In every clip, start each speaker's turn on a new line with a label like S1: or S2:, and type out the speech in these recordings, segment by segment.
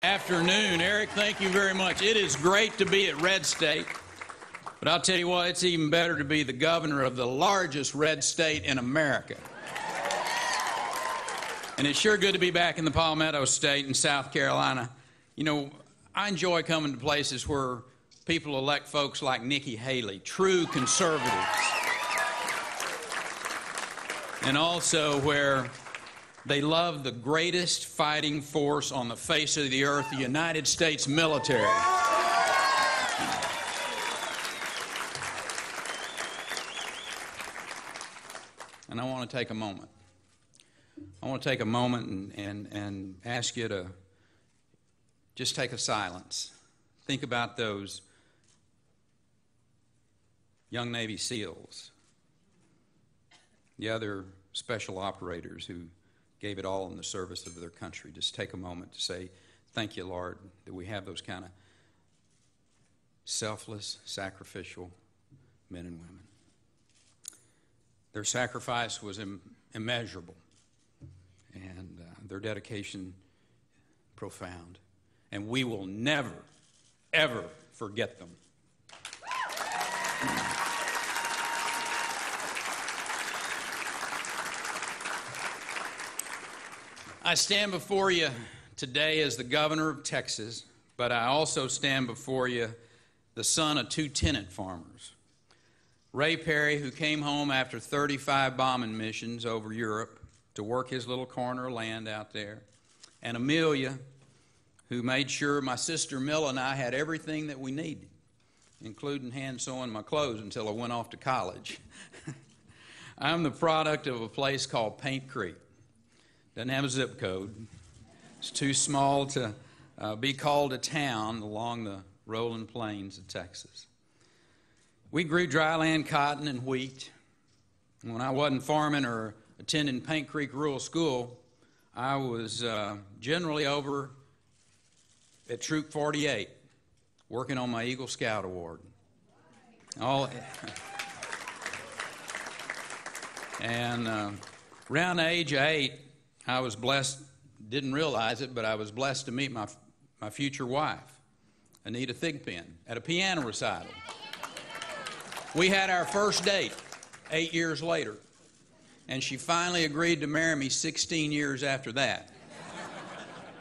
S1: Afternoon, Eric. Thank you very much. It is great to be at Red State, but I'll tell you what, it's even better to be the governor of the largest red state in America. And it's sure good to be back in the Palmetto State in South Carolina. You know, I enjoy coming to places where people elect folks like Nikki Haley, true conservatives, and also where they love the greatest fighting force on the face of the earth, the United States military. And I want to take a moment. I want to take a moment and ask you to just take a silence. Think about those young Navy SEALs, the other special operators who gave it all in the service of their country. Just take a moment to say, thank you, Lord, that we have those kind of selfless, sacrificial men and women. Their sacrifice was immeasurable, and their dedication profound. And we will never, ever forget them. I stand before you today as the governor of Texas, but I also stand before you the son of two tenant farmers. Ray Perry, who came home after 35 bombing missions over Europe to work his little corner of land out there, and Amelia, who made sure my sister Milla and I had everything that we needed, including hand sewing my clothes until I went off to college. I'm the product of a place called Paint Creek. Doesn't have a zip code. It's too small to be called a town along the rolling plains of Texas. We grew dryland cotton and wheat. When I wasn't farming or attending Paint Creek Rural School, I was generally over at Troop 48, working on my Eagle Scout Award. And around the age of 8, I was blessed, didn't realize it, but I was blessed to meet my future wife, Anita Thigpen, at a piano recital. We had our first date 8 years later, and she finally agreed to marry me 16 years after that.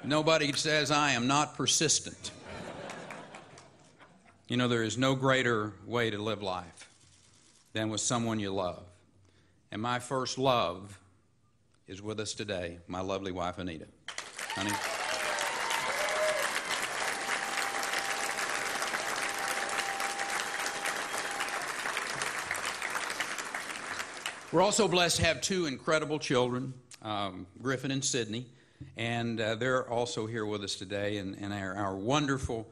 S1: Nobody says I am not persistent. You know, there is no greater way to live life than with someone you love. And my first love is with us today, my lovely wife, Anita. Honey. We're also blessed to have two incredible children, Griffin and Sydney, and they're also here with us today, and our wonderful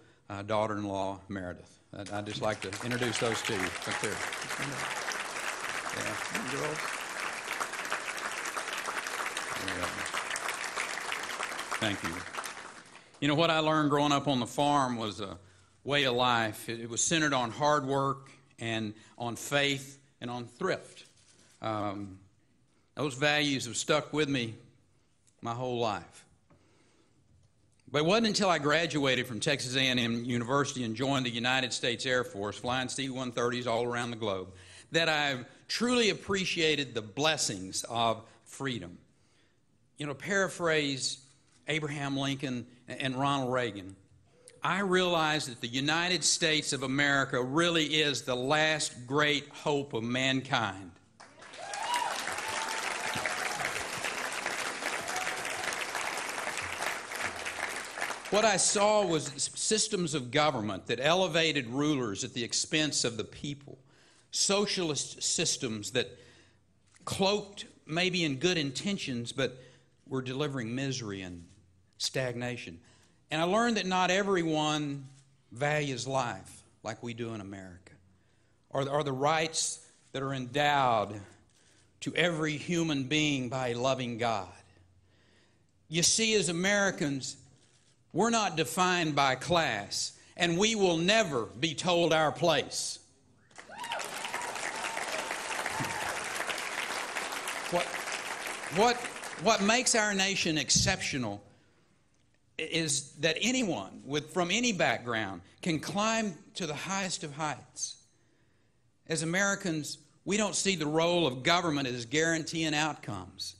S1: daughter-in-law, Meredith. I'd just like to introduce those to you. Right there. Yeah, girls. Thank you. You know, what I learned growing up on the farm was a way of life. It was centered on hard work and on faith and on thrift. Those values have stuck with me my whole life. But it wasn't until I graduated from Texas A&M University and joined the United States Air Force, flying C-130s all around the globe, that I truly appreciated the blessings of freedom. You know, paraphrase Abraham Lincoln and Ronald Reagan, I realized that the United States of America really is the last great hope of mankind. What I saw was systems of government that elevated rulers at the expense of the people, socialist systems that cloaked maybe in good intentions but were delivering misery and stagnation. And I learned that not everyone values life like we do in America, or the rights that are endowed to every human being by a loving God. You see, as Americans, we're not defined by class, and we will never be told our place. What makes our nation exceptional is that anyone from any background can climb to the highest of heights. As Americans, we don't see the role of government as guaranteeing outcomes,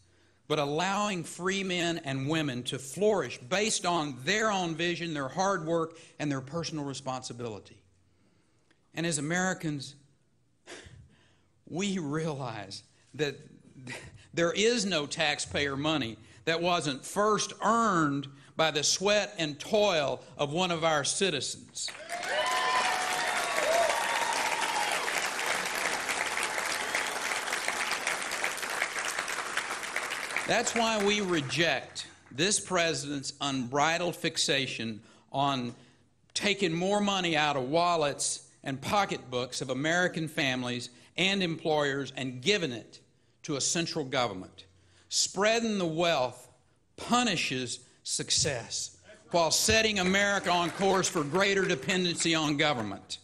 S1: but allowing free men and women to flourish based on their own vision, their hard work, and their personal responsibility. And as Americans, we realize that there is no taxpayer money that wasn't first earned by the sweat and toil of one of our citizens. That's why we reject this president's unbridled fixation on taking more money out of wallets and pocketbooks of American families and employers and giving it to a central government. Spreading the wealth punishes success while setting America on course for greater dependency on government.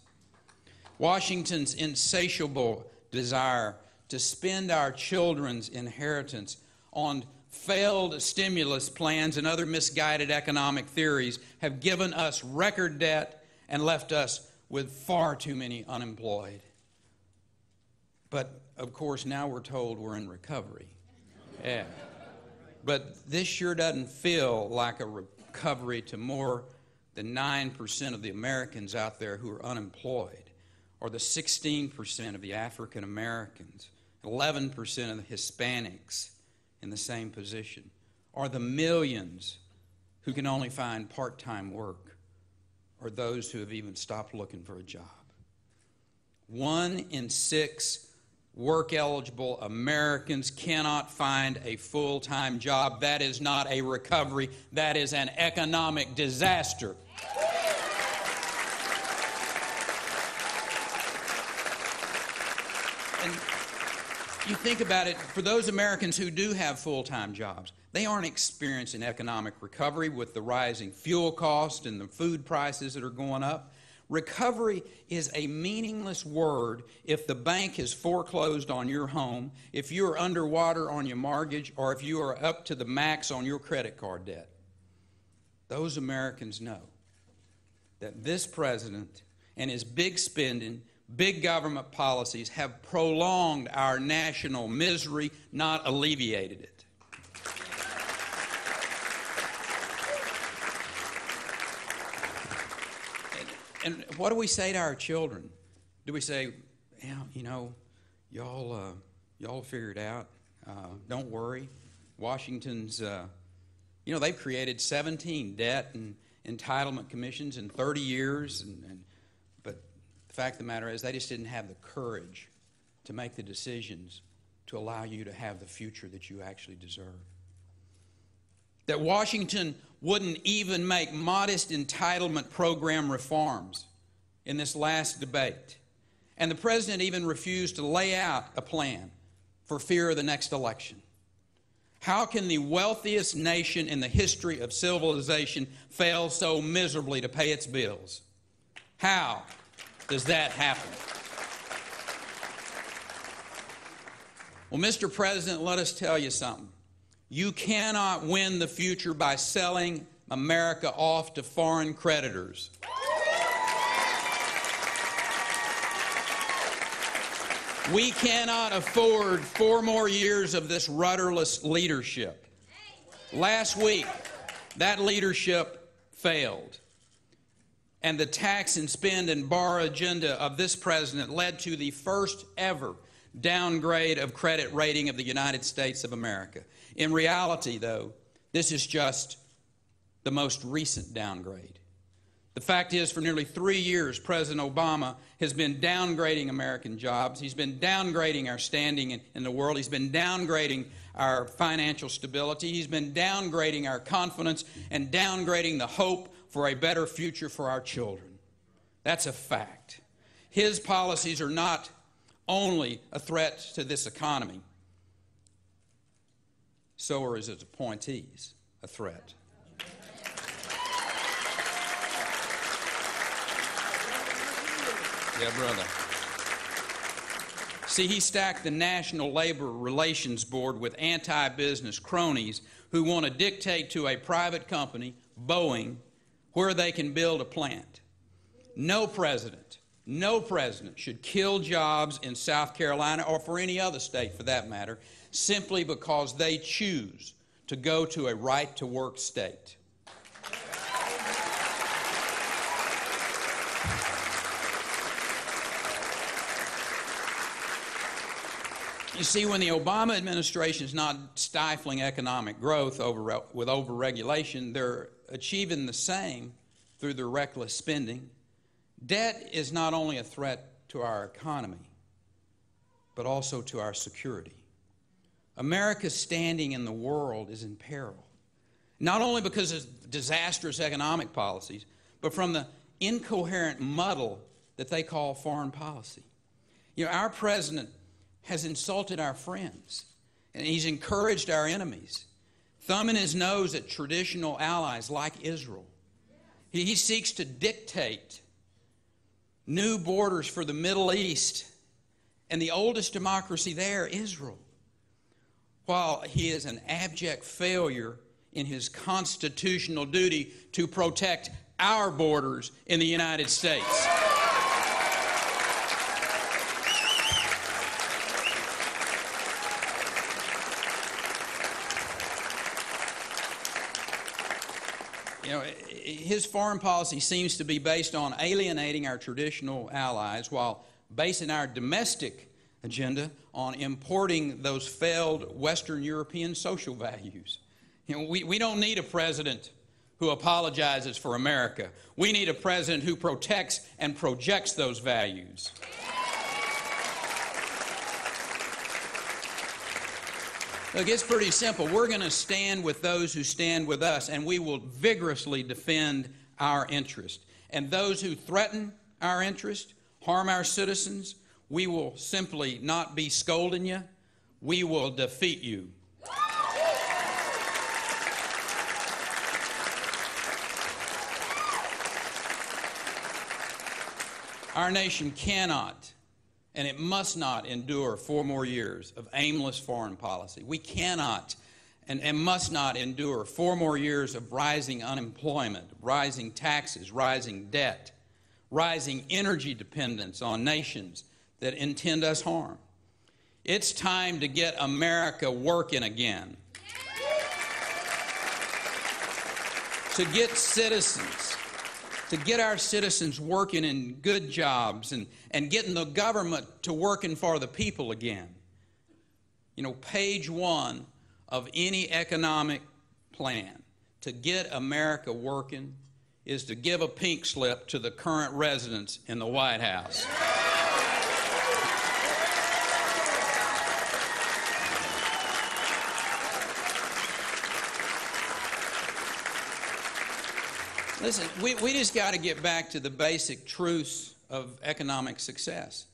S1: Washington's insatiable desire to spend our children's inheritance on failed stimulus plans and other misguided economic theories have given us record debt and left us with far too many unemployed. But, of course, now we're told we're in recovery. Yeah. But this sure doesn't feel like a recovery to more than 9% of the Americans out there who are unemployed, or the 16% of the African Americans, 11% of the Hispanics in the same position, or the millions who can only find part-time work, or those who have even stopped looking for a job. 1 in 6 work-eligible Americans cannot find a full-time job. That is not a recovery. That is an economic disaster. And you think about it, for those Americans who do have full-time jobs, they aren't experiencing economic recovery with the rising fuel cost and the food prices that are going up. Recovery is a meaningless word if the bank has foreclosed on your home, if you are underwater on your mortgage, or if you are up to the max on your credit card debt. Those Americans know that this president and his big spending, big government policies have prolonged our national misery, not alleviated it. And what do we say to our children? Do we say, yeah, you know, y'all figure it out. Don't worry. Washington's, you know, they've created 17 debt and entitlement commissions in 30 years. But the fact of the matter is they just didn't have the courage to make the decisions to allow you to have the future that you actually deserve. That Washington wouldn't even make modest entitlement program reforms in this last debate. And the president even refused to lay out a plan for fear of the next election. How can the wealthiest nation in the history of civilization fail so miserably to pay its bills? How does that happen? Well, Mr. President, let us tell you something. You cannot win the future by selling America off to foreign creditors. We cannot afford 4 more years of this rudderless leadership. Last week, that leadership failed. And the tax and spend and borrow agenda of this president led to the first ever downgrade of credit rating of the United States of America. In reality, though, this is just the most recent downgrade. The fact is, for nearly 3 years, President Obama has been downgrading American jobs. He's been downgrading our standing in the world. He's been downgrading our financial stability. He's been downgrading our confidence and downgrading the hope for a better future for our children. That's a fact. His policies are not only a threat to this economy, so are his appointees a threat. Yeah, brother. See, he stacked the National Labor Relations Board with anti-business cronies who want to dictate to a private company, Boeing, where they can build a plant. No president should kill jobs in South Carolina or for any other state for that matter, simply because they choose to go to a right-to-work state. You see, when the Obama administration is not stifling economic growth with overregulation, they're achieving the same through their reckless spending. Debt is not only a threat to our economy, but also to our security. America's standing in the world is in peril, not only because of disastrous economic policies, but from the incoherent muddle that they call foreign policy. You know, our president has insulted our friends, and he's encouraged our enemies, thumbing his nose at traditional allies like Israel. He seeks to dictate new borders for the Middle East and the oldest democracy there, Israel, while he is an abject failure in his constitutional duty to protect our borders in the United States. You know, his foreign policy seems to be based on alienating our traditional allies while basing our domestic agenda on importing those failed Western European social values. You know, we don't need a president who apologizes for America. We need a president who protects and projects those values. Look, it's pretty simple. We're going to stand with those who stand with us, and we will vigorously defend our interest. And those who threaten our interest, harm our citizens, we will simply not be scolding you. We will defeat you. Our nation cannot and it must not endure 4 more years of aimless foreign policy. We cannot and must not endure 4 more years of rising unemployment, rising taxes, rising debt, rising energy dependence on nations that intend us harm. It's time to get America working again. To get our citizens working in good jobs and getting the government to working for the people again. You know, page 1 of any economic plan to get America working is to give a pink slip to the current residents in the White House. Listen, we just got to get back to the basic truths of economic success.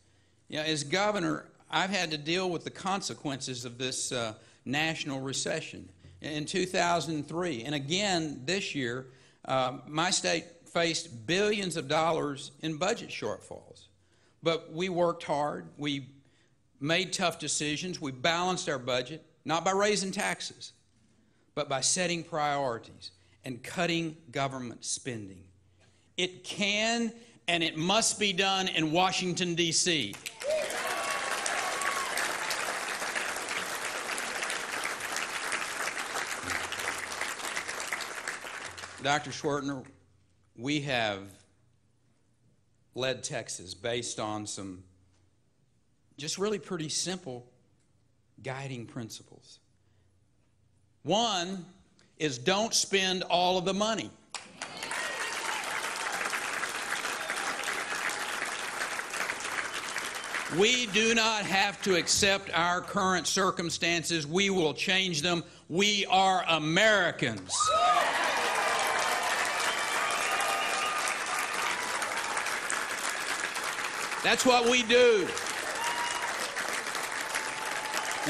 S1: You know, as governor, I've had to deal with the consequences of this national recession. In 2003, and again this year, my state faced billions of dollars in budget shortfalls. But we worked hard. We made tough decisions. We balanced our budget, not by raising taxes, but by setting priorities and cutting government spending. It can and it must be done in Washington, D.C. Dr. Schwertner, we have led Texas based on some just really pretty simple guiding principles. One is don't spend all of the money. We do not have to accept our current circumstances. We will change them. We are Americans. That's what we do.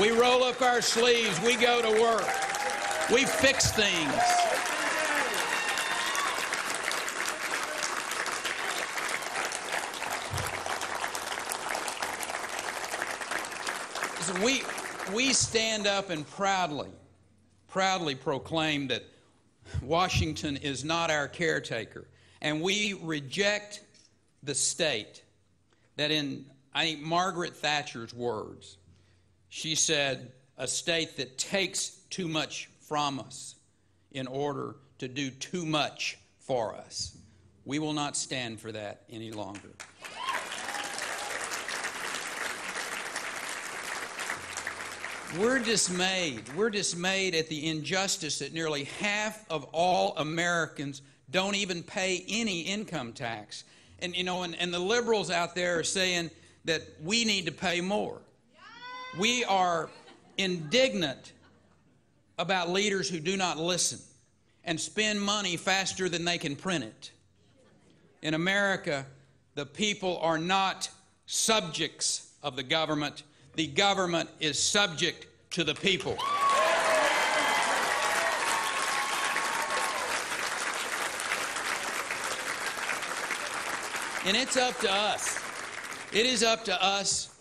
S1: We roll up our sleeves. We go to work. We fix things. Listen, we stand up and proudly proclaim that Washington is not our caretaker. And we reject the state that, in, I think, Margaret Thatcher's words, she said, a state that takes too much from us in order to do too much for us. We will not stand for that any longer. We're dismayed. We're dismayed at the injustice that nearly half of all Americans don't even pay any income tax. And, you know, and the liberals out there are saying that we need to pay more. We are indignant about leaders who do not listen and spend money faster than they can print it. In America, the people are not subjects of the government. The government is subject to the people. And it's up to us. It is up to us,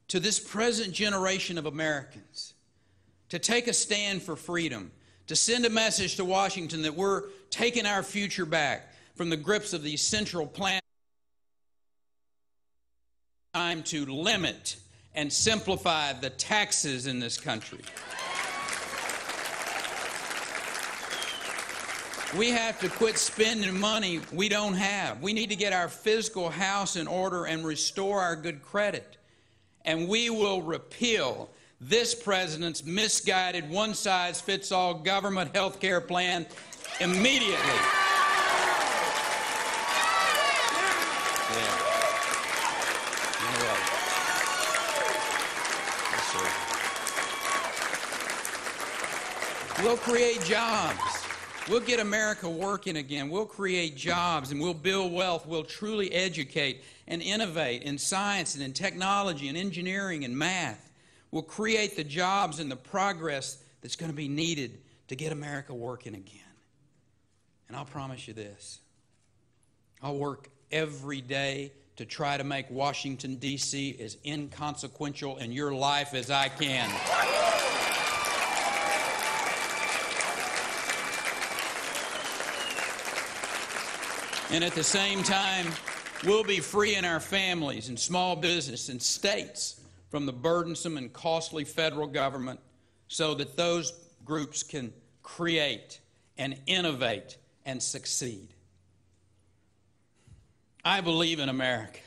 S1: to this present generation of Americans, to take a stand for freedom, to send a message to Washington that we're taking our future back from the grips of these central planners. Time to limit and simplify the taxes in this country. We have to quit spending money we don't have. We need to get our fiscal house in order and restore our good credit. And we will repeal this president's misguided one-size-fits-all government health care plan immediately. Yeah. We'll create jobs. We'll get America working again. We'll create jobs and we'll build wealth. We'll truly educate and innovate in science and in technology and engineering and math. We'll create the jobs and the progress that's going to be needed to get America working again. And I'll promise you this. I'll work every day to try to make Washington, D.C. as inconsequential in your life as I can. And at the same time, we'll be freeing our families and small business and states from the burdensome and costly federal government so that those groups can create and innovate and succeed. I believe in America.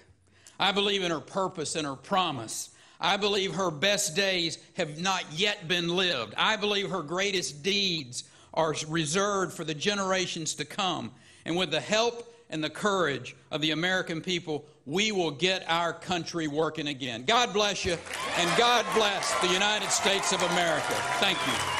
S1: I believe in her purpose and her promise. I believe her best days have not yet been lived. I believe her greatest deeds are reserved for the generations to come. And with the help and the courage of the American people, we will get our country working again. God bless you, and God bless the United States of America. Thank you.